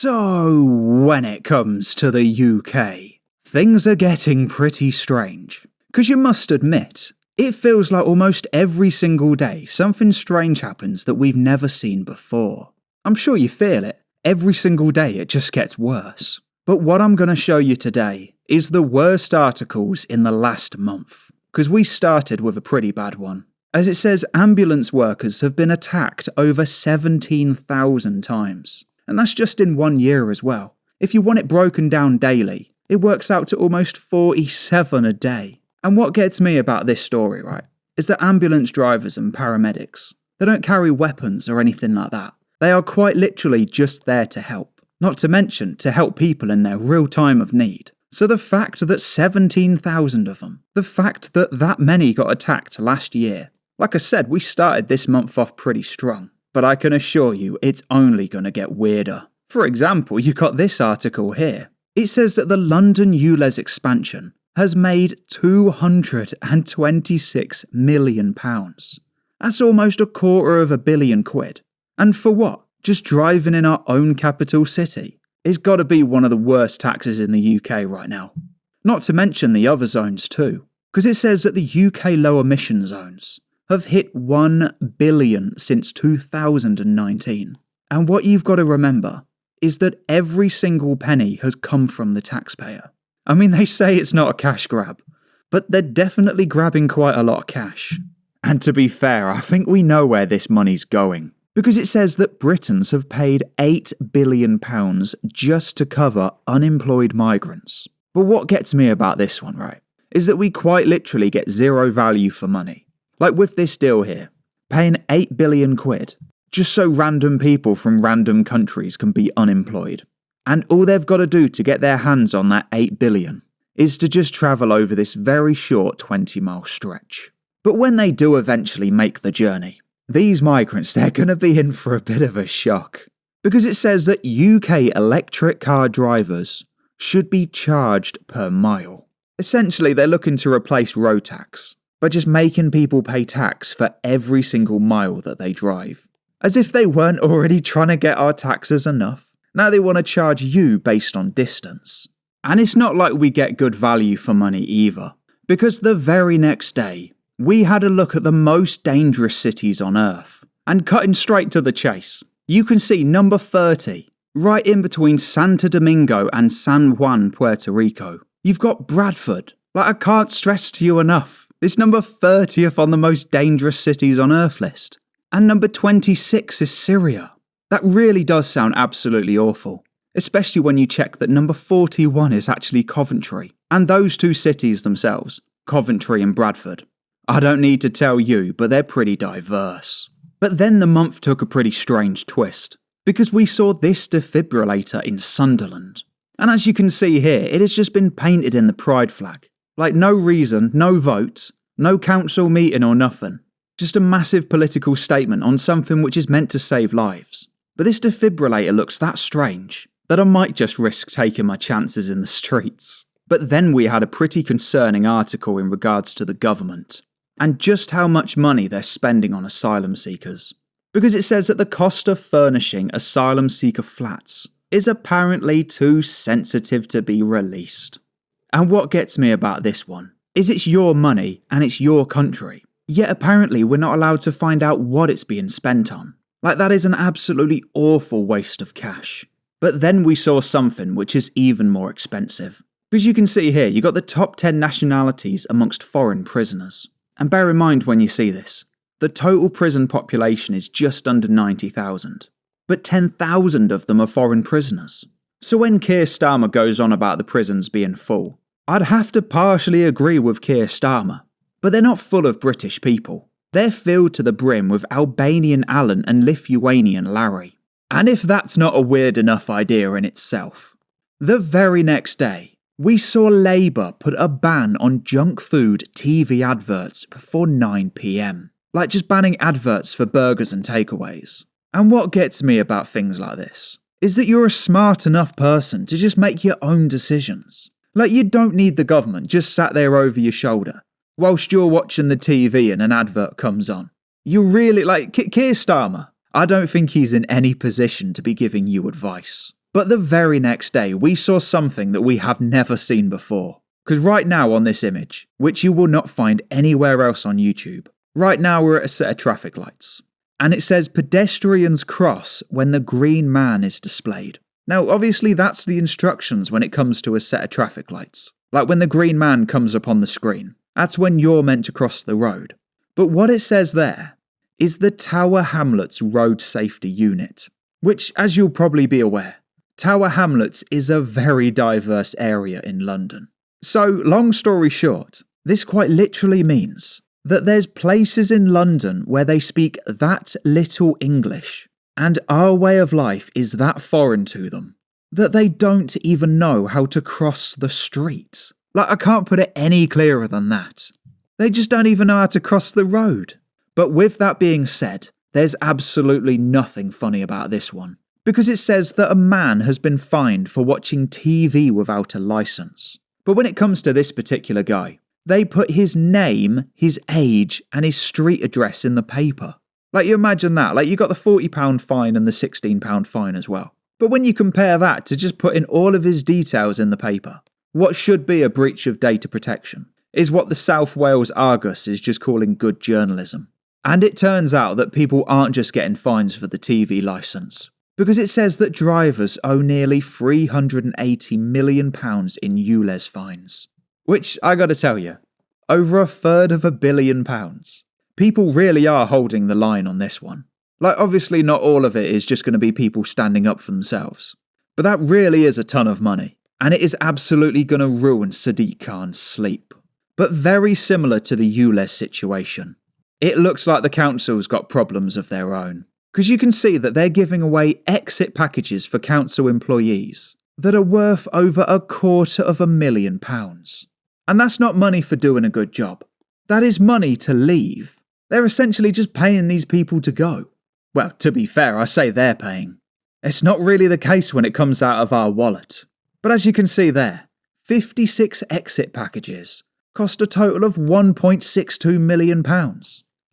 So, when it comes to the UK, things are getting pretty strange. Because you must admit, it feels like almost every single day something strange happens that we've never seen before. I'm sure you feel it. Every single day it just gets worse. But what I'm going to show you today is the worst articles in the last month. Because we started with a pretty bad one. As it says, ambulance workers have been attacked over 17,000 times. And that's just in 1 year as well. If you want it broken down daily, it works out to almost 47 a day. And what gets me about this story, right, is that ambulance drivers and paramedics, they don't carry weapons or anything like that. They are quite literally just there to help. Not to mention to help people in their real time of need. So the fact that 17,000 of them, the fact that that many got attacked last year, like I said, we started this month off pretty strong. But I can assure you, it's only going to get weirder. For example, you got this article here. It says that the London ULEZ expansion has made £226 million. That's almost £250 million. And for what? Just driving in our own capital city? It's got to be one of the worst taxes in the UK right now. Not to mention the other zones too. Because it says that the UK low emission zones have hit 1 billion since 2019. And what you've got to remember is that every single penny has come from the taxpayer. I mean, they say it's not a cash grab, but they're definitely grabbing quite a lot of cash. And to be fair, I think we know where this money's going, because it says that Britons have paid £8 billion just to cover unemployed migrants. But what gets me about this one, right, is that we quite literally get zero value for money. Like with this deal here, paying £8 billion just so random people from random countries can be unemployed. And all they've got to do to get their hands on that £8 billion is to just travel over this very short 20-mile stretch. But when they do eventually make the journey, these migrants, they're going to be in for a bit of a shock. Because it says that UK electric car drivers should be charged per mile. Essentially, they're looking to replace road tax by just making people pay tax for every single mile that they drive. As if they weren't already trying to get our taxes enough. Now they want to charge you based on distance. And it's not like we get good value for money either. Because the very next day, we had a look at the most dangerous cities on Earth. And cutting straight to the chase, you can see number 30, right in between Santo Domingo and San Juan, Puerto Rico. You've got Bradford. Like, I can't stress to you enough. It's number 30th on the most dangerous cities on Earth list. And number 26 is Syria. That really does sound absolutely awful. Especially when you check that number 41 is actually Coventry. And those two cities themselves, Coventry and Bradford. I don't need to tell you, but they're pretty diverse. But then the month took a pretty strange twist. Because we saw this defibrillator in Sunderland. And as you can see here, it has just been painted in the pride flag. Like, no reason, no vote, no council meeting or nothing. Just a massive political statement on something which is meant to save lives. But this defibrillator looks that strange that I might just risk taking my chances in the streets. But then we had a pretty concerning article in regards to the government and just how much money they're spending on asylum seekers. Because it says that the cost of furnishing asylum seeker flats is apparently too sensitive to be released. And what gets me about this one is it's your money and it's your country. Yet apparently we're not allowed to find out what it's being spent on. Like, that is an absolutely awful waste of cash. But then we saw something which is even more expensive. Because you can see here, you got the top 10 nationalities amongst foreign prisoners. And bear in mind when you see this, the total prison population is just under 90,000. But 10,000 of them are foreign prisoners. So when Keir Starmer goes on about the prisons being full, I'd have to partially agree with Keir Starmer. But they're not full of British people. They're filled to the brim with Albanian Alan and Lithuanian Larry. And if that's not a weird enough idea in itself, the very next day, we saw Labour put a ban on junk food TV adverts before 9 PM. Like just banning adverts for burgers and takeaways. And what gets me about things like this is that you're a smart enough person to just make your own decisions. Like, you don't need the government just sat there over your shoulder whilst you're watching the TV and an advert comes on. You really, like, Keir Starmer, I don't think he's in any position to be giving you advice. But the very next day, we saw something that we have never seen before. Because right now on this image, which you will not find anywhere else on YouTube, right now we're at a set of traffic lights. And it says pedestrians cross when the green man is displayed. Now, obviously that's the instructions when it comes to a set of traffic lights. Like when the green man comes up on the screen, that's when you're meant to cross the road. But what it says there is the Tower Hamlets Road Safety Unit, which, as you'll probably be aware, Tower Hamlets is a very diverse area in London. So, long story short, this quite literally means that there's places in London where they speak that little English, and our way of life is that foreign to them, that they don't even know how to cross the street. Like, I can't put it any clearer than that. They just don't even know how to cross the road. But with that being said, there's absolutely nothing funny about this one, because it says that a man has been fined for watching TV without a license. But when it comes to this particular guy, they put his name, his age, and his street address in the paper. Like, you imagine that, like you got the £40 fine and the £16 fine as well. But when you compare that to just putting all of his details in the paper, what should be a breach of data protection is what the South Wales Argus is just calling good journalism. And it turns out that people aren't just getting fines for the TV licence, because it says that drivers owe nearly £380 million in ULEZ fines. Which, I gotta tell you, over £250 million. People really are holding the line on this one. Like, obviously not all of it is just going to be people standing up for themselves, but that really is a ton of money, and it is absolutely going to ruin Sadiq Khan's sleep. But very similar to the ULEZ situation, it looks like the council's got problems of their own, because you can see that they're giving away exit packages for council employees that are worth over £250,000. And that's not money for doing a good job. That is money to leave. They're essentially just paying these people to go. Well, to be fair, I say they're paying. It's not really the case when it comes out of our wallet. But as you can see there, 56 exit packages cost a total of £1.62 million.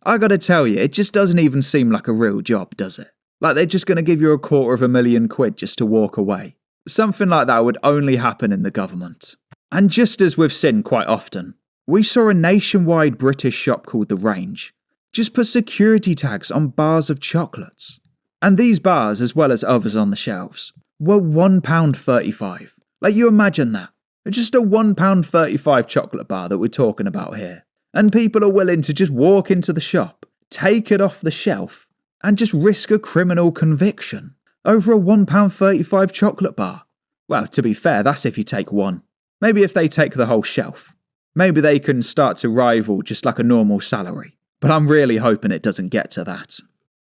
I gotta tell you, it just doesn't even seem like a real job, does it? Like they're just gonna give you £250,000 just to walk away. Something like that would only happen in the government. And just as we've seen quite often, we saw a nationwide British shop called The Range just put security tags on bars of chocolates. And these bars, as well as others on the shelves, were £1.35. Like, you imagine that. Just a £1.35 chocolate bar that we're talking about here. And people are willing to just walk into the shop, take it off the shelf, and just risk a criminal conviction over a £1.35 chocolate bar. Well, to be fair, that's if you take one. Maybe if they take the whole shelf, maybe they can start to rival just like a normal salary. But I'm really hoping it doesn't get to that.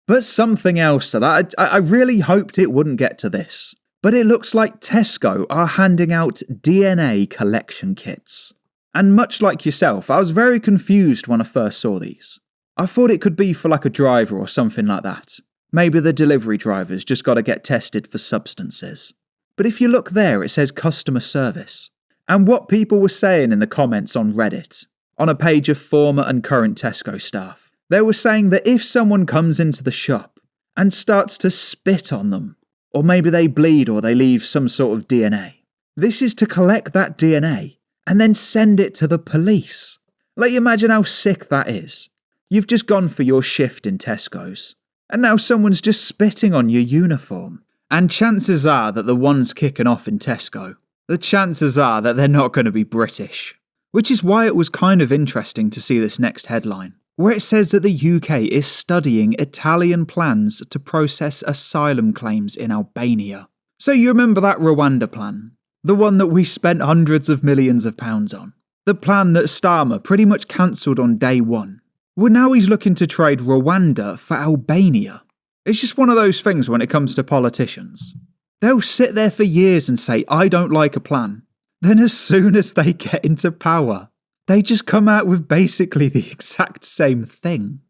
But something else to that, I really hoped it wouldn't get to this. But it looks like Tesco are handing out DNA collection kits. And much like yourself, I was very confused when I first saw these. I thought it could be for like a driver or something like that. Maybe the delivery drivers just got to get tested for substances. But if you look there, it says customer service. And what people were saying in the comments on Reddit, on a page of former and current Tesco staff, they were saying that if someone comes into the shop and starts to spit on them, or maybe they bleed or they leave some sort of DNA, this is to collect that DNA and then send it to the police. Like, imagine how sick that is. You've just gone for your shift in Tesco's, and now someone's just spitting on your uniform. And chances are that the ones kicking off in Tesco, the chances are that they're not going to be British. Which is why it was kind of interesting to see this next headline, where it says that the UK is studying Italian plans to process asylum claims in Albania. So you remember that Rwanda plan? The one that we spent hundreds of millions of pounds on? The plan that Starmer pretty much cancelled on day one? Well, now he's looking to trade Rwanda for Albania. It's just one of those things when it comes to politicians. They'll sit there for years and say, I don't like a plan. Then as soon as they get into power, they just come out with basically the exact same thing.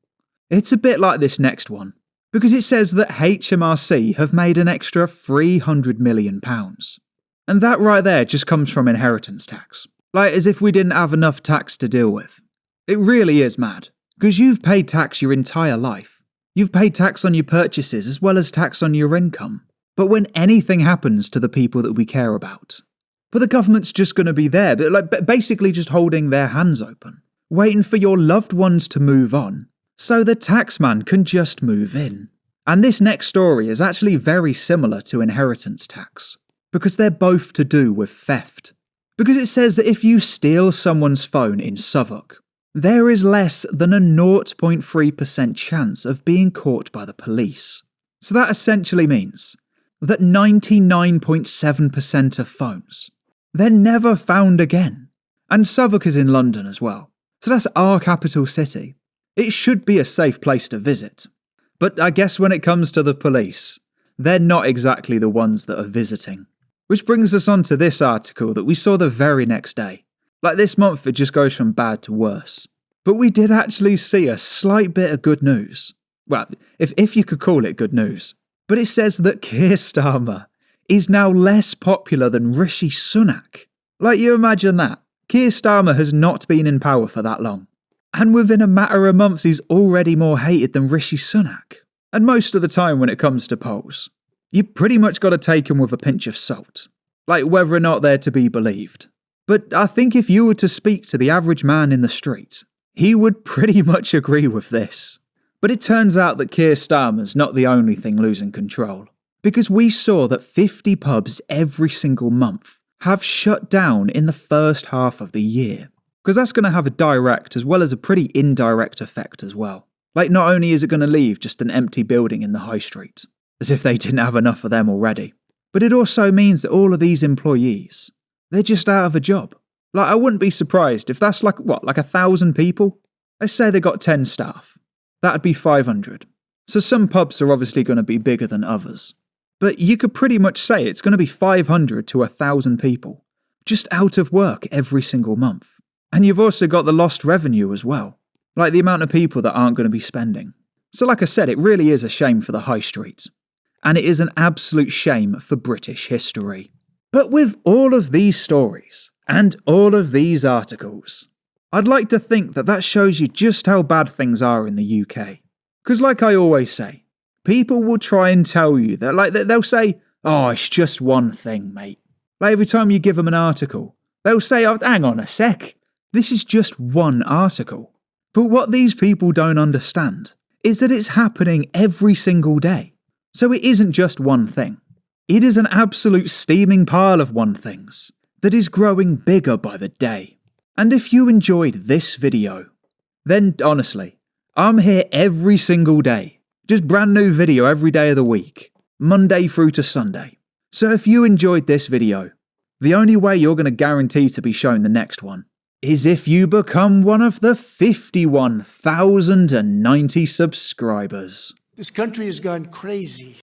It's a bit like this next one, because it says that HMRC have made an extra £300 million. And that right there just comes from inheritance tax. Like as if we didn't have enough tax to deal with. It really is mad, because you've paid tax your entire life. You've paid tax on your purchases as well as tax on your income. but when anything happens to the people that we care about. But the government's just going to be there, basically just holding their hands open, waiting for your loved ones to move on, so the taxman can just move in. And this next story is actually very similar to inheritance tax, because they're both to do with theft. Because it says that if you steal someone's phone in Southwark, there is less than a 0.3% chance of being caught by the police. So that essentially means that 99.7% of phones, they're never found again. And Southwark is in London as well. So that's our capital city. It should be a safe place to visit. But I guess when it comes to the police, they're not exactly the ones that are visiting. Which brings us on to this article that we saw the very next day. Like this month, it just goes from bad to worse. But we did actually see a slight bit of good news. Well, if you could call it good news. But it says that Keir Starmer is now less popular than Rishi Sunak. Like, you imagine that. Keir Starmer has not been in power for that long. And within a matter of months, he's already more hated than Rishi Sunak. And most of the time when it comes to polls, you pretty much got to take them with a pinch of salt. Like whether or not they're to be believed. But I think if you were to speak to the average man in the street, he would pretty much agree with this. But it turns out that Keir Starmer's not the only thing losing control. Because we saw that 50 pubs every single month have shut down in the first half of the year. Because that's going to have a direct as well as a pretty indirect effect as well. Like, not only is it going to leave just an empty building in the high street, as if they didn't have enough of them already, but it also means that all of these employees, they're just out of a job. Like, I wouldn't be surprised if that's like 1,000 people? Let's say they got 10 staff. That'd be 500. So some pubs are obviously going to be bigger than others. But you could pretty much say it's going to be 500 to 1,000 people, just out of work every single month. And you've also got the lost revenue as well. Like the amount of people that aren't going to be spending. So like I said, it really is a shame for the high street. And it is an absolute shame for British history. But with all of these stories, and all of these articles, I'd like to think that that shows you just how bad things are in the UK. Because like I always say, people will try and tell you that, they'll say, oh, it's just one thing, mate. Like every time you give them an article, they'll say, oh, hang on a sec, this is just one article. But what these people don't understand is that it's happening every single day. So it isn't just one thing. It is an absolute steaming pile of one things that is growing bigger by the day. And if you enjoyed this video, then honestly, I'm here every single day. Just brand new video every day of the week, Monday through to Sunday. So if you enjoyed this video, the only way you're going to guarantee to be shown the next one is if you become one of the 51,090 subscribers. This country has gone crazy.